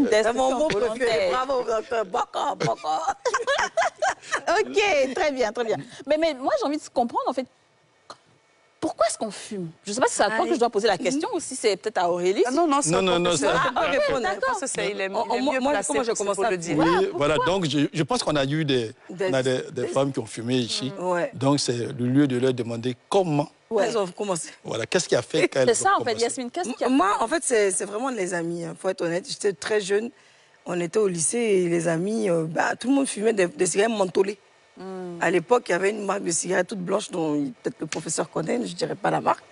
une destruction mon mot préféré. volontaire. Bravo, docteur. Baka, baka. Ok, très bien, très bien. Mais moi, j'ai envie de comprendre, en fait, pourquoi est-ce qu'on fume? Je ne sais pas si c'est à toi que je dois poser la question ou si c'est peut-être à Aurélie. Ah non, non, c'est non, c'est d'accord. il est mieux placé moi, j'ai commencé pour à le dire. fumer. Oui, voilà, donc je pense qu'on a eu des femmes qui ont fumé ici. Ouais. Donc c'est le lieu de leur demander comment, Ouais. Elles ont commencé. voilà, qu'est-ce qui a fait qu'elles C'est ça, ont en fait, commencé. Yasmine, qu'est-ce qu'il y a? Moi, en fait, c'est vraiment les amis. Il faut être honnête. J'étais très jeune. On était au lycée et les amis, tout le monde fumait des cigarettes mentholées. À l'époque, il y avait une marque de cigarettes toute blanche dont peut-être le professeur connaît, je ne dirais pas la marque.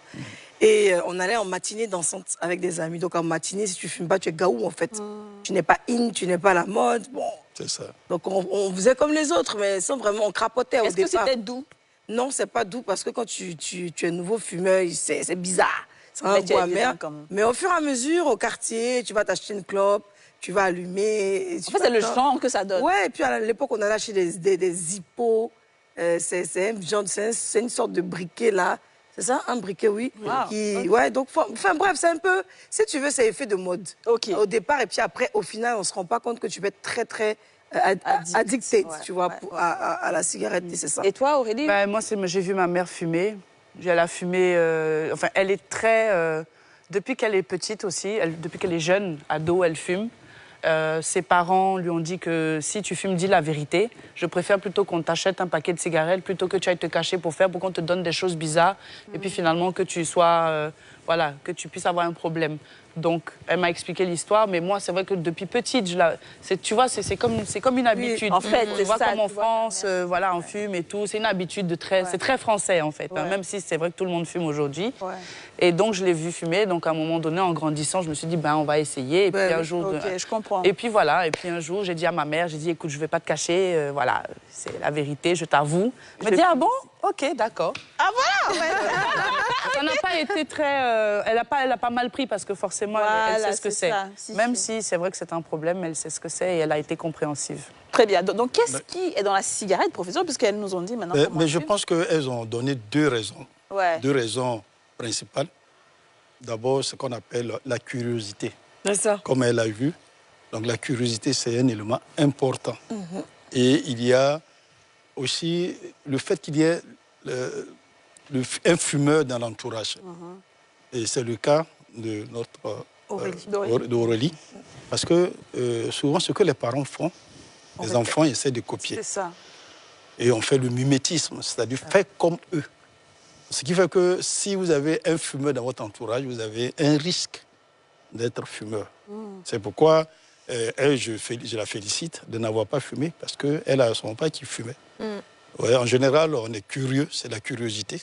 Et on allait en matinée dansante avec des amis. Donc en matinée, si tu ne fumes pas, tu es gaou en fait. Tu n'es pas in, tu n'es pas à la mode. Bon. C'est ça. Donc on faisait comme les autres, mais sans vraiment, on crapotait au départ. Est-ce que c'était doux? Non, c'est pas doux parce que quand tu es nouveau fumeur, c'est bizarre. C'est un Mais tu goût es amer. bien quand même. Mais au fur et à mesure, au quartier, tu vas t'acheter une clope, tu vas allumer. En fait, c'est le genre que ça donne. Ouais, et puis à l'époque, on allait acheter des hippos. C'est une sorte de briquet là. C'est ça, un briquet, oui. Wow. Ouais, donc, enfin bref, c'est un peu, si tu veux, c'est effet de mode. Ok. Au départ, et puis après, au final, on ne se rend pas compte que tu peux être très, très addicted, Ouais, tu vois, ouais, à la cigarette, c'est ça. Et toi, Aurélie? Ben, moi, j'ai vu ma mère fumer. Elle a fumé... enfin, elle est très... depuis qu'elle est petite aussi, depuis qu'elle est jeune, ado, elle fume. Ses parents lui ont dit que si tu fumes, dis la vérité. Je préfère plutôt qu'on t'achète un paquet de cigarettes plutôt que tu ailles te cacher pour qu'on te donne des choses bizarres et puis finalement que tu sois... voilà, que tu puisses avoir un problème. Donc, elle m'a expliqué l'histoire, mais moi, c'est vrai que depuis petite, tu vois, c'est comme une habitude. Oui, en fait, tu vois, ça, comme en tu vois, France, voilà, on fume et tout. C'est une habitude c'est très français, en fait, hein, même si c'est vrai que tout le monde fume aujourd'hui. Ouais. Et donc, je l'ai vu fumer. Donc, à un moment donné, en grandissant, je me suis dit, ben, on va essayer. Et puis, un jour... Ok, je comprends. Et puis, voilà. Et puis, un jour, j'ai dit à ma mère, j'ai dit, écoute, je ne vais pas te cacher. Voilà, c'est la vérité, je t'avoue. Elle m'a dit, ah bon? Ok, d'accord. Ah voilà. Ça n'a pas été très... elle a pas mal pris parce que forcément, elle sait ce que c'est. Même si c'est vrai que c'est un problème, elle sait ce que c'est et elle a été compréhensive. Très bien. Donc, qu'est-ce qui est dans la cigarette, professeur, puisqu'elles nous ont dit maintenant comment Mais je pense qu'elles ont donné deux raisons. Ouais. Deux raisons principales. D'abord, ce qu'on appelle la curiosité. C'est ça. Comme elle a vu. Donc la curiosité, c'est un élément important. Et il y a aussi le fait qu'il y ait un fumeur dans l'entourage. Et c'est le cas de notre d'Aurélie. Parce que souvent, ce que les parents font, les enfants essaient de copier. C'est ça. Et on fait le mimétisme, c'est-à-dire faire comme eux. Ce qui fait que si vous avez un fumeur dans votre entourage, vous avez un risque d'être fumeur. C'est pourquoi je la félicite de n'avoir pas fumé, parce qu'elle a son père qui fumait. Ouais, en général, on est curieux, c'est la curiosité.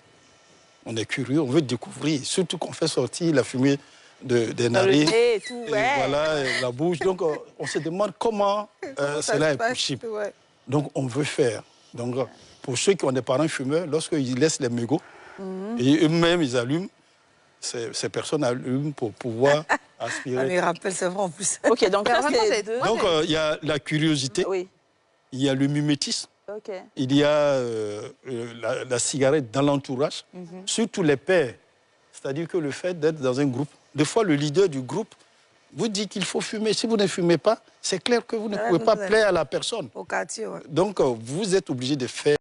On est curieux, on veut découvrir, surtout qu'on fait sortir la fumée des narines, et tout, voilà, et la bouche. Donc, on se demande comment cela est possible. Ouais. Donc, on veut faire. Donc, pour ceux qui ont des parents fumeurs, lorsqu'ils laissent les mégots, et eux-mêmes, ils allument, ces personnes allument pour pouvoir aspirer. Ah, mais rappelle, c'est vrai en plus. Ok, donc ça, c'est deux. Donc, il y a la curiosité, Oui. il y a le mimétisme, Ok. il y a la cigarette dans l'entourage, surtout les pères. C'est-à-dire que le fait d'être dans un groupe, des fois, le leader du groupe vous dit qu'il faut fumer. Si vous ne fumez pas, c'est clair que vous ne pouvez pas plaire à la personne. Au quartier, ouais. Donc, vous êtes obligé de faire